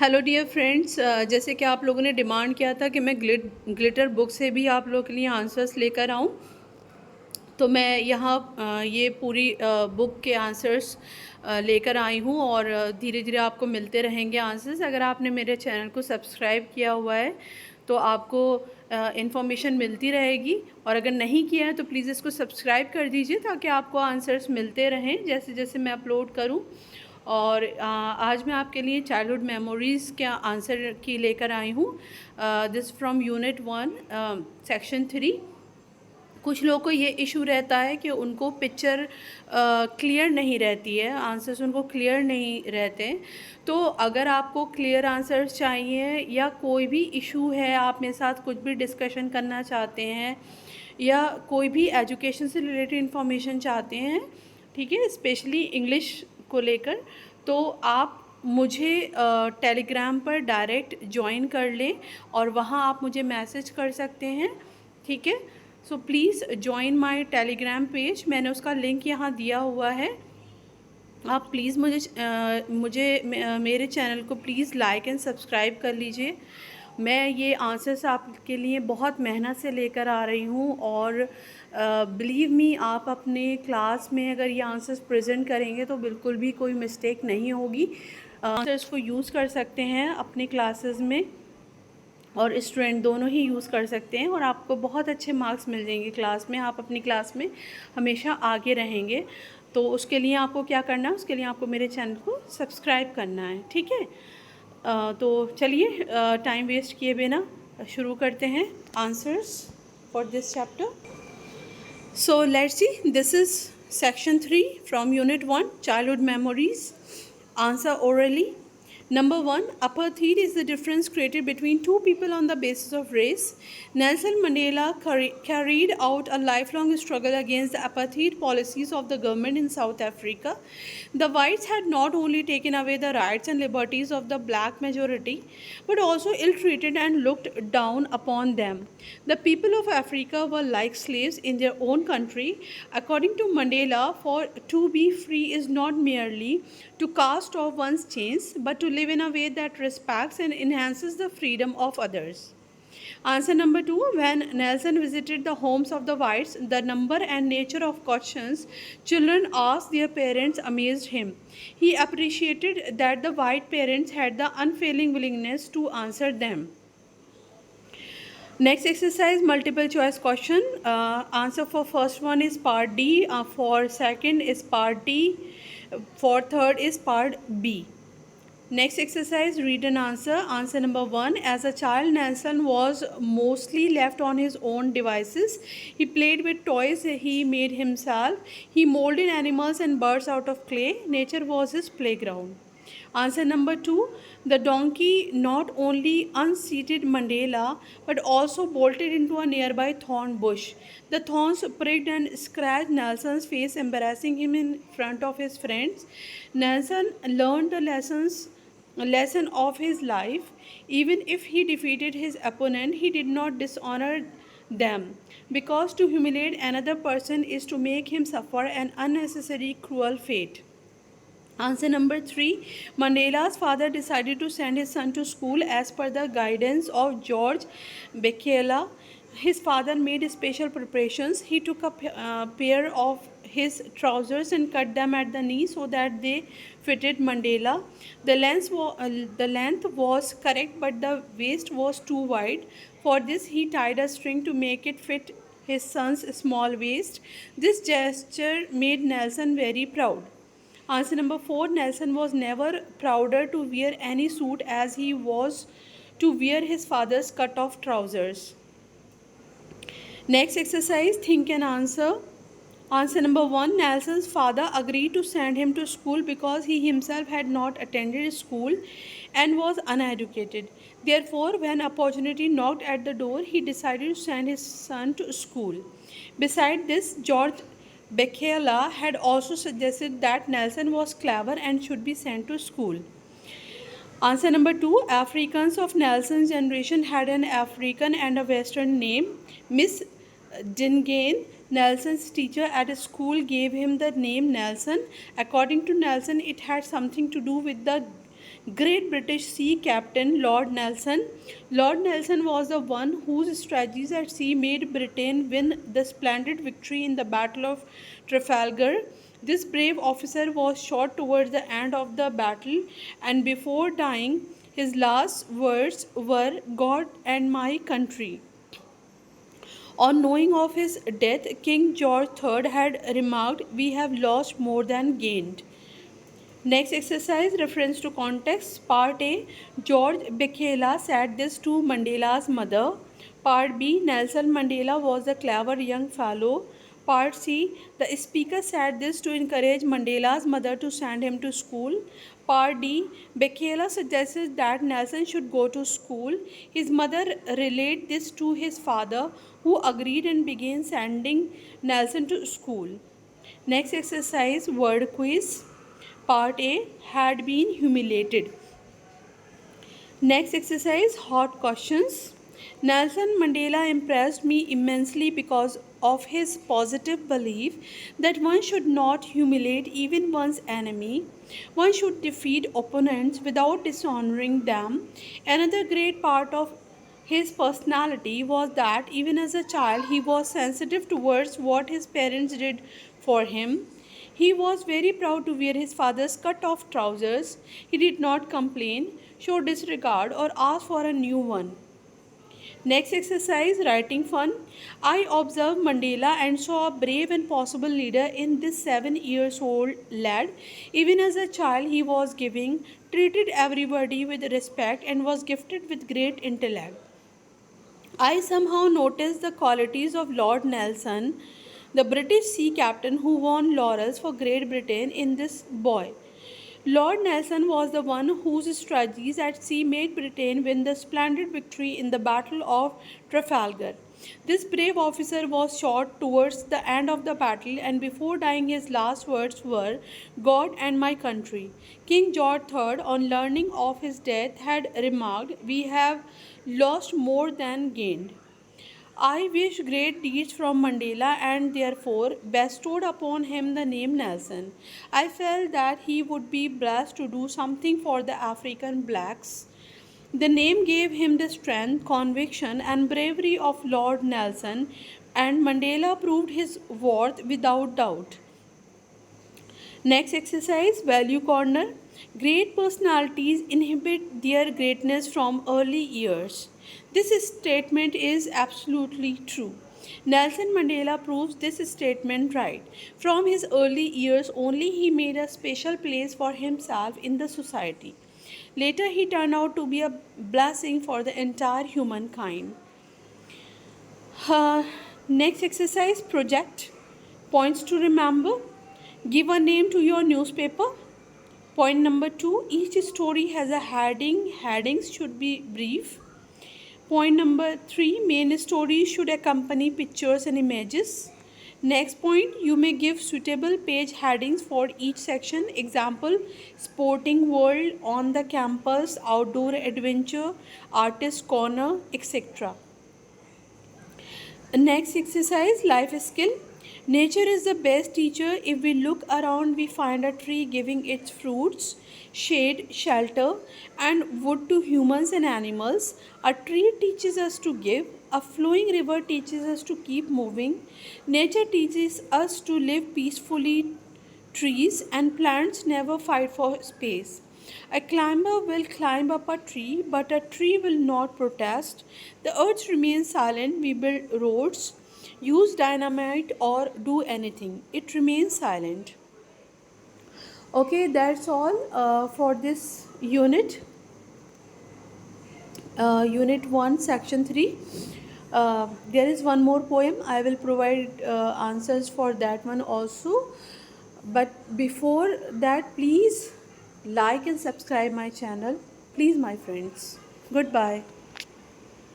Hello dear friends, जैसे कि आप लोगों ने डिमांड किया था कि मैं ग्लिटर बुक से भी आप लोगों के लिए आंसर्स लेकर आऊं, तो मैं यहाँ ये पूरी बुक के आंसर्स लेकर आई हूँ और धीरे धीरे आपको मिलते रहेंगे आंसर्स। अगर आपने मेरे चैनल को सब्सक्राइब किया हुआ है तो आपको इन्फॉर्मेशन मिलती रहेगी, और अगर नहीं किया है तो प्लीज़ इसको सब्सक्राइब कर दीजिए ताकि आपको आंसर्स मिलते रहें जैसे जैसे मैं अपलोड करूँ। और आज मैं आपके लिए चाइल्डहुड मेमोरीज़ के आंसर की लेकर आई हूँ। This from unit 1 section 3। कुछ लोगों को ये इशू रहता है कि उनको पिक्चर क्लियर नहीं रहती है, आंसर्स उनको क्लियर नहीं रहते। तो अगर आपको क्लियर आंसर्स चाहिए या कोई भी इशू है, आप मेरे साथ कुछ भी डिस्कशन करना चाहते हैं या कोई भी एजुकेशन से रिलेटेड इन्फॉर्मेशन चाहते हैं, ठीक है, स्पेशली इंग्लिश को लेकर, तो आप मुझे टेलीग्राम पर डायरेक्ट ज्वाइन कर लें और वहाँ आप मुझे मैसेज कर सकते हैं, ठीक है। So please join my Telegram page, मैंने उसका लिंक यहाँ दिया हुआ है। आप प्लीज़ मेरे चैनल को प्लीज़ लाइक एंड सब्सक्राइब कर लीजिए। मैं ये आंसर्स आपके लिए बहुत मेहनत से लेकर आ रही हूँ, और बिलीव मी, आप अपने क्लास में अगर ये आंसर्स प्रेजेंट करेंगे तो बिल्कुल भी कोई मिस्टेक नहीं होगी। आंसर्स को यूज़ कर सकते हैं अपने क्लासेस में, और स्टूडेंट दोनों ही यूज़ कर सकते हैं और आपको बहुत अच्छे मार्क्स मिल जाएंगे क्लास में। आप अपनी क्लास में हमेशा आगे रहेंगे। तो उसके लिए आपको क्या करना है, उसके लिए आपको मेरे चैनल को सब्सक्राइब करना है, ठीक है। तो चलिए टाइम वेस्ट किए बिना शुरू करते हैं answers for this chapter. So let's see, this is section 3 from unit 1 childhood memories. Answer orally. Number 1, apartheid is the difference created between two people on the basis of race. Nelson Mandela carried out a lifelong struggle against the apartheid policies of the government in South Africa. The whites had not only taken away the rights and liberties of the black majority, but also ill-treated and looked down upon them. The people of Africa were like slaves in their own country. According to Mandela, for to be free is not merely to cast off one's chains, but to live in a way that respects and enhances the freedom of others. Answer number 2. When Nelson visited the homes of the whites, the number and nature of questions children asked their parents amazed him. He appreciated that the white parents had the unfailing willingness to answer them. Next exercise, multiple choice question. Answer for first one is part D, for second is part D, for third is part B. Next exercise, read and answer. Answer number 1. As a child, Nelson was mostly left on his own devices. He played with toys he made himself. He molded animals and birds out of clay. Nature was his playground. Answer number 2. The donkey not only unseated Mandela but also bolted into a nearby thorn bush. The thorns pricked and scratched Nelson's face, embarrassing him in front of his friends. Nelson learned the lesson of his life. Even if he defeated his opponent, he did not dishonor them, because to humiliate another person is to make him suffer an unnecessary cruel fate. Answer number 3. Mandela's father decided to send his son to school as per the guidance of George Bekela. His father made special preparations. He took a pair of his trousers and cut them at the knee so that they fitted Mandela. The length was correct, but the waist was too wide. For this, he tied a string to make it fit his son's small waist. This gesture made Nelson very proud. Answer number 4. Nelson was never prouder to wear any suit as he was to wear his father's cut-off trousers. Next exercise, think and answer. Answer number 1. Nelson's father agreed to send him to school because he himself had not attended school and was uneducated. Therefore, when opportunity knocked at the door, he decided to send his son to school. Besides this, George Bekela had also suggested that Nelson was clever and should be sent to school. Answer number 2. Africans of Nelson's generation had an African and a Western name. Miss Dingain, Nelson's teacher at school, gave him the name Nelson. According to Nelson, it had something to do with the Great British Sea Captain Lord Nelson. Lord Nelson was the one whose strategies at sea made Britain win the splendid victory in the Battle of Trafalgar. This brave officer was shot towards the end of the battle, and before dying, his last words were, "God and my country." On knowing of his death, King George III had remarked, "We have lost more than gained." Next exercise, reference to context. Part A, George Bekhela said this to Mandela's mother. Part B, Nelson Mandela was a clever young fellow. Part C, the speaker said this to encourage Mandela's mother to send him to school. Part D, Bekhela suggested that Nelson should go to school. His mother relayed this to his father, who agreed and began sending Nelson to school. Next exercise, word quiz. Part A, had been humiliated. Next exercise, hot questions. Nelson Mandela impressed me immensely because of his positive belief that one should not humiliate even one's enemy. One should defeat opponents without dishonoring them. Another great part of his personality was that even as a child he was sensitive towards what his parents did for him. He was very proud to wear his father's cut off trousers. He did not complain, show disregard, or ask for a new one. Next exercise, writing fun. I observed Mandela and saw a brave and possible leader in this 7 years old lad. Even as a child, he was giving, treated everybody with respect, and was gifted with great intellect. I somehow noticed the qualities of Lord Nelson, the British sea captain who won laurels for Great Britain, in this boy. Lord Nelson was the one whose strategies at sea made Britain win the splendid victory in the Battle of Trafalgar. This brave officer was shot towards the end of the battle, and before dying, his last words were, "God and my country." King George III, on learning of his death, had remarked, "We have lost more than gained." I wish great deeds from Mandela and therefore bestowed upon him the name Nelson. I felt that he would be blessed to do something for the African blacks. The name gave him the strength, conviction, and bravery of Lord Nelson, and Mandela proved his worth without doubt. Next exercise, value corner. Great personalities inhibit their greatness from early years. This statement is absolutely true. Nelson Mandela proves this statement right. From his early years only, he made a special place for himself in the society. Later, he turned out to be a blessing for the entire humankind. Uh, Next exercise, project. Points to remember. Give a name to your newspaper. Point number 2, each story has a heading. Headings should be brief. Point number 3, main stories should accompany pictures and images. Next point, you may give suitable page headings for each section. Example, sporting world, on the campus, outdoor adventure, artist corner, etc. Next exercise, life skill. Nature is the best teacher. If we look around, we find a tree giving its fruits, shade, shelter, and wood to humans and animals. A tree teaches us to give. A flowing river teaches us to keep moving. Nature teaches us to live peacefully. Trees and plants never fight for space. A climber will climb up a tree, but a tree will not protest. The earth remains silent. We build roads, use dynamite, or do anything. It remains silent. Okay, that's all for this unit. Unit 1, Section 3. There is one more poem. I will provide answers for that one also. But before that, please like and subscribe my channel. Please, my friends. Goodbye.